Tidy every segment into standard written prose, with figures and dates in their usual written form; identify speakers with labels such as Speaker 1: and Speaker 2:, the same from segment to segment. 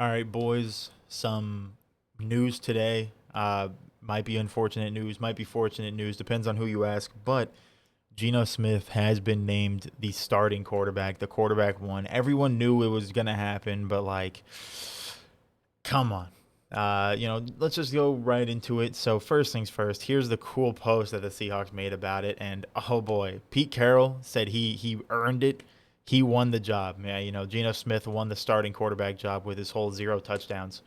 Speaker 1: All right, boys. Some news today. Might be unfortunate news, might be fortunate news, depends on who you ask. But Geno Smith has been named the starting quarterback, the quarterback one. Everyone knew it was gonna happen, but like, come on. Let's just go right into it. So first things first, here's the cool post that the Seahawks made about it. And oh boy, Pete Carroll said he earned it. He won the job. Man, Geno Smith won the starting quarterback job with his whole 0 touchdowns.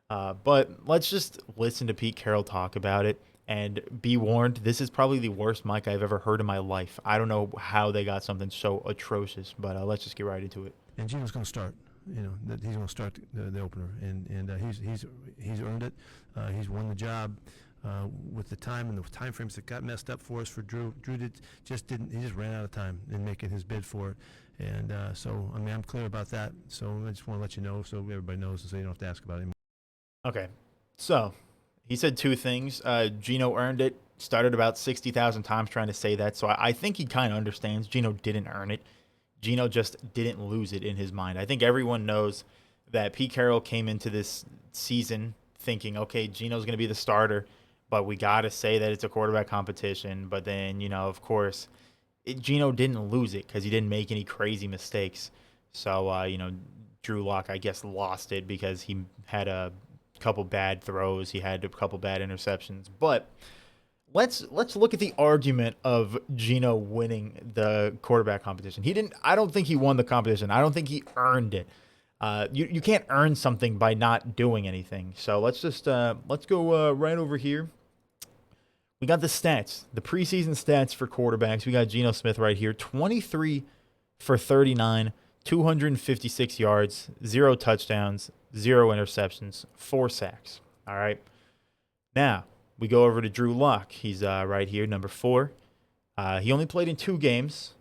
Speaker 1: But let's just listen to Pete Carroll talk about it and be warned. This is probably the worst mic I've ever heard in my life. I don't know how they got something so atrocious, but let's just get right into it.
Speaker 2: And Geno's going to start. That he's going to start the opener, and he's earned it. He's won the job with the time and the time frames that got messed up for us for Drew. He just ran out of time in making his bid for it, and so I mean I'm clear about that. So I just want to let you know so everybody knows, and so you don't have to ask about it anymore.
Speaker 1: Okay, so he said two things. Geno earned it. Started about 60,000 times trying to say that, so I think he kind of understands. Geno didn't earn it. Geno just didn't lose it in his mind. I think everyone knows that Pete Carroll came into this season thinking, okay, Geno's going to be the starter, but we got to say that it's a quarterback competition. But then, of course, Geno didn't lose it because he didn't make any crazy mistakes. So, Drew Lock, I guess, lost it because he had a couple bad throws. He had a couple bad interceptions. But let's look at the argument of Geno winning the quarterback competition. I don't think he won the competition. I don't think he earned it. You can't earn something by not doing anything. So let's go right over here. We got the stats, the preseason stats for quarterbacks. We got Geno Smith right here, 23 for 39, 256 yards, 0 touchdowns, 0 interceptions, 4 sacks. All right. Now, we go over to Drew Lock. He's right here, number 4. He only played in 2 games,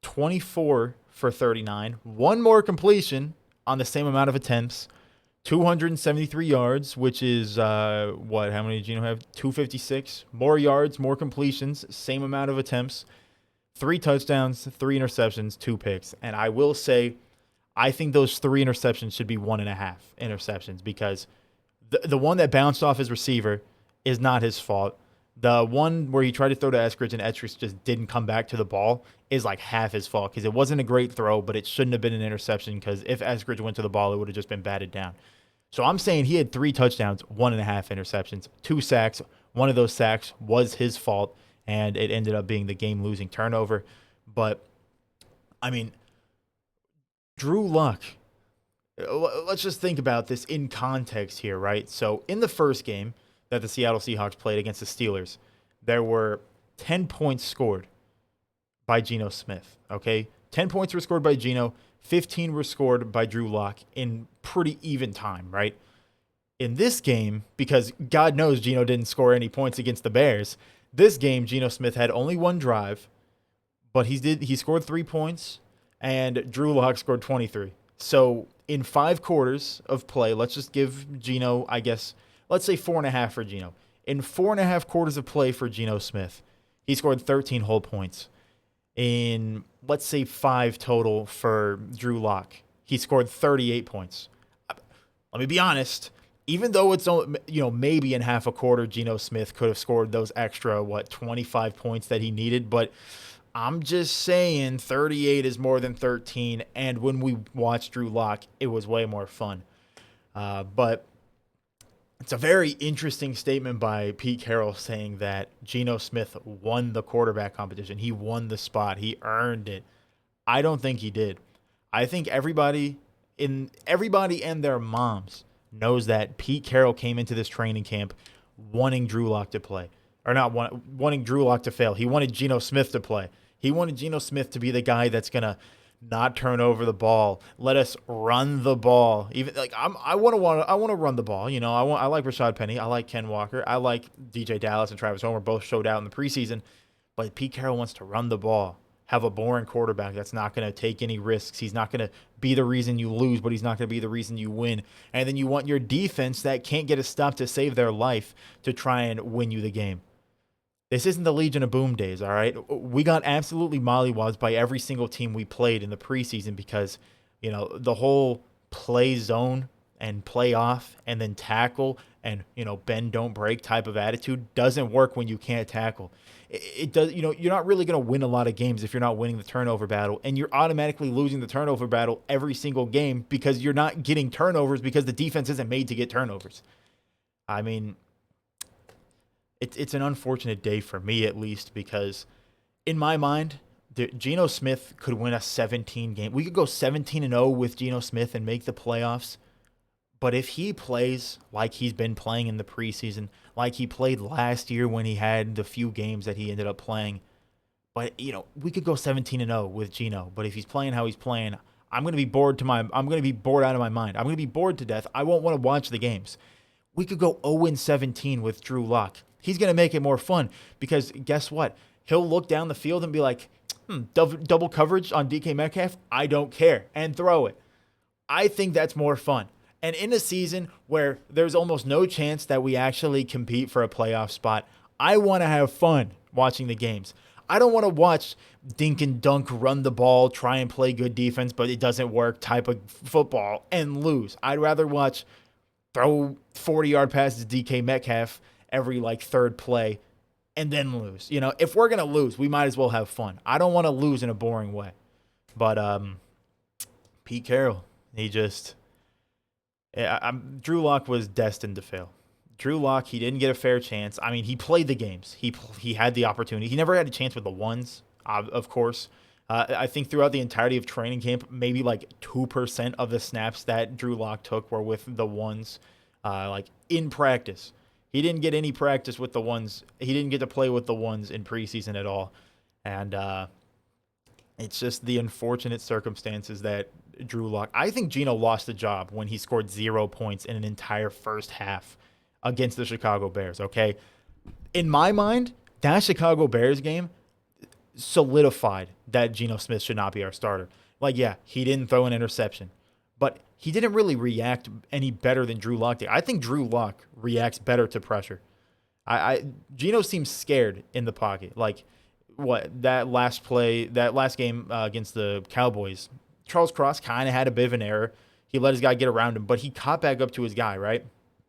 Speaker 1: 24 for 39, 1 more completion on the same amount of attempts, 273 yards, which is how many did Geno have? 256. More yards, more completions, same amount of attempts, 3 touchdowns, 3 interceptions, 2 picks. And I will say, I think those 3 interceptions should be 1.5 interceptions because the one that bounced off his receiver is not his fault. The one where he tried to throw to Eskridge and Eskridge just didn't come back to the ball is like half his fault because it wasn't a great throw, but it shouldn't have been an interception because if Eskridge went to the ball, it would have just been batted down. So I'm saying he had 3 touchdowns, 1.5 interceptions, 2 sacks. One of those sacks was his fault, and it ended up being the game-losing turnover. But, I mean, Drew Luck, let's just think about this in context here, right? So in the first game that the Seattle Seahawks played against the Steelers, there were 10 points scored by Geno Smith, okay? 10 points were scored by Geno, 15 were scored by Drew Lock in pretty even time, right? In this game, because God knows Geno didn't score any points against the Bears, this game Geno Smith had only 1 drive, but he scored 3 points, and Drew Lock scored 23. So in 5 quarters of play, let's just give Geno, I guess, let's say 4.5 for Geno. In 4.5 quarters of play for Geno Smith, he scored 13 whole points. In, let's say, 5 total for Drew Lock, he scored 38 points. Let me be honest. Even though it's maybe in half a quarter, Geno Smith could have scored those extra 25 points that he needed, but I'm just saying 38 is more than 13, and when we watched Drew Lock, it was way more fun. But it's a very interesting statement by Pete Carroll saying that Geno Smith won the quarterback competition. He won the spot. He earned it. I don't think he did. I think everybody and their moms knows that Pete Carroll came into this training camp wanting Drew Lock to play. Or not wanting Drew Lock to fail. He wanted Geno Smith to play. He wanted Geno Smith to be the guy that's going to not turn over the ball. Let us run the ball. Even like I want to run the ball. I like Rashad Penny. I like Ken Walker. I like DJ Dallas and Travis Homer. Both showed out in the preseason. But Pete Carroll wants to run the ball. Have a boring quarterback that's not going to take any risks. He's not going to be the reason you lose, but he's not going to be the reason you win. And then you want your defense that can't get a stop to save their life to try and win you the game. This isn't the Legion of Boom days, all right? We got absolutely mollywopped by every single team we played in the preseason because, the whole play zone and play off and then tackle and, bend, don't break type of attitude doesn't work when you can't tackle. It does, you're not really going to win a lot of games if you're not winning the turnover battle, and you're automatically losing the turnover battle every single game because you're not getting turnovers because the defense isn't made to get turnovers. I mean, it's an unfortunate day for me, at least, because in my mind, Geno Smith could win a 17 game. We could go 17-0 with Geno Smith and make the playoffs. But if he plays like he's been playing in the preseason, like he played last year when he had the few games that he ended up playing, but we could go 17-0 with Geno. But if he's playing how he's playing, I'm going to be bored out of my mind. I'm going to be bored to death. I won't want to watch the games. We could go 0-17 with Drew Lock. He's going to make it more fun because guess what? He'll look down the field and be like, double coverage on DK Metcalf? I don't care. And throw it. I think that's more fun. And in a season where there's almost no chance that we actually compete for a playoff spot, I want to have fun watching the games. I don't want to watch dink and dunk, run the ball, try and play good defense, but it doesn't work type of football and lose. I'd rather watch throw 40-yard passes to DK Metcalf every third play and then lose. If we're going to lose, we might as well have fun. I don't want to lose in a boring way. But Pete Carroll, Drew Lock was destined to fail. Drew Lock, he didn't get a fair chance. I mean, he played the games. He had the opportunity. He never had a chance with the ones, of course. I think throughout the entirety of training camp, maybe 2% of the snaps that Drew Lock took were with the ones, in practice. He didn't get any practice with the ones. He didn't get to play with the ones in preseason at all. And it's just the unfortunate circumstances that Drew Lock. I think Geno lost the job when he scored 0 points in an entire first half against the Chicago Bears, okay? In my mind, that Chicago Bears game solidified that Geno Smith should not be our starter. Yeah, he didn't throw an interception, but he didn't really react any better than Drew Lock did. I think Drew Lock reacts better to pressure. Geno seems scared in the pocket. That last game against the Cowboys, Charles Cross kind of had a bit of an error. He let his guy get around him, but he caught back up to his guy, right?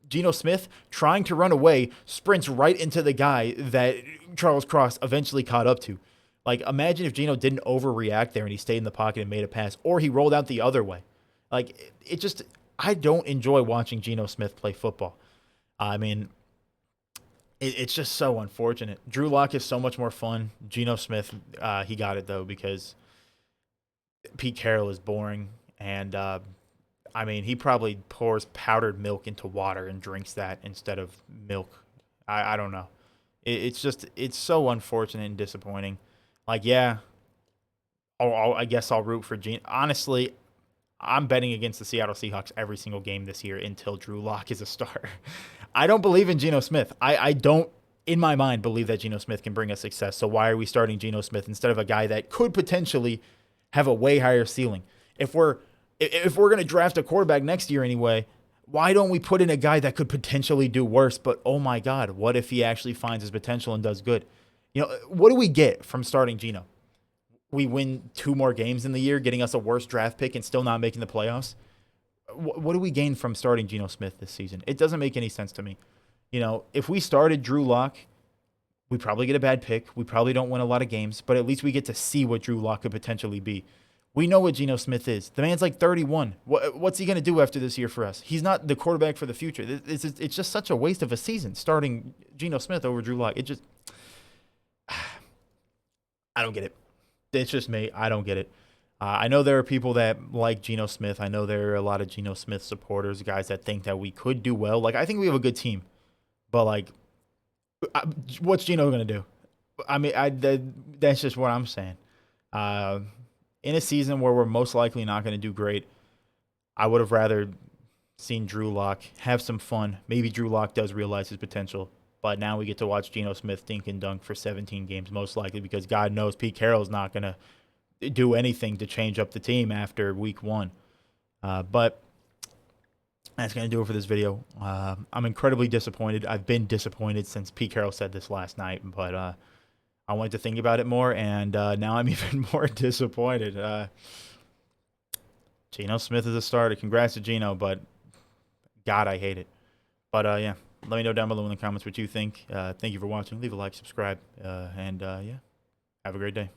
Speaker 1: Geno Smith, trying to run away, sprints right into the guy that Charles Cross eventually caught up to. Imagine if Geno didn't overreact there and he stayed in the pocket and made a pass, or he rolled out the other way. I don't enjoy watching Geno Smith play football. I mean, it's just so unfortunate. Drew Lock is so much more fun. Geno Smith, he got it, though, because Pete Carroll is boring. And, he probably pours powdered milk into water and drinks that instead of milk. I don't know. It's so unfortunate and disappointing. I guess I'll root for Geno. Honestly, I'm betting against the Seattle Seahawks every single game this year until Drew Lock is a starter. I don't believe in Geno Smith. I don't, in my mind, believe that Geno Smith can bring us success. So why are we starting Geno Smith instead of a guy that could potentially have a way higher ceiling? If we're going to draft a quarterback next year anyway, why don't we put in a guy that could potentially do worse? But, oh, my God, what if he actually finds his potential and does good? What do we get from starting Geno? We win 2 more games in the year, getting us a worse draft pick and still not making the playoffs? What do we gain from starting Geno Smith this season? It doesn't make any sense to me. If we started Drew Lock, we probably get a bad pick. We probably don't win a lot of games, but at least we get to see what Drew Lock could potentially be. We know what Geno Smith is. The man's 31. What's he going to do after this year for us? He's not the quarterback for the future. It's just such a waste of a season starting Geno Smith over Drew Lock. I don't get it. It's just me. I don't get it. I know there are people that like Geno Smith. I know there are a lot of Geno Smith supporters, guys that think that we could do well. I think we have a good team. But, what's Geno going to do? I mean, that's just what I'm saying. In a season where we're most likely not going to do great, I would have rather seen Drew Lock have some fun. Maybe Drew Lock does realize his potential. But now we get to watch Geno Smith dink and dunk for 17 games, most likely, because God knows Pete Carroll's not going to do anything to change up the team after week 1. But that's going to do it for this video. I'm incredibly disappointed. I've been disappointed since Pete Carroll said this last night, but I wanted to think about it more, and now I'm even more disappointed. Geno Smith is a starter. Congrats to Geno, but God, I hate it. But yeah, let me know down below in the comments what you think. Thank you for watching. Leave a like, subscribe, and yeah, have a great day.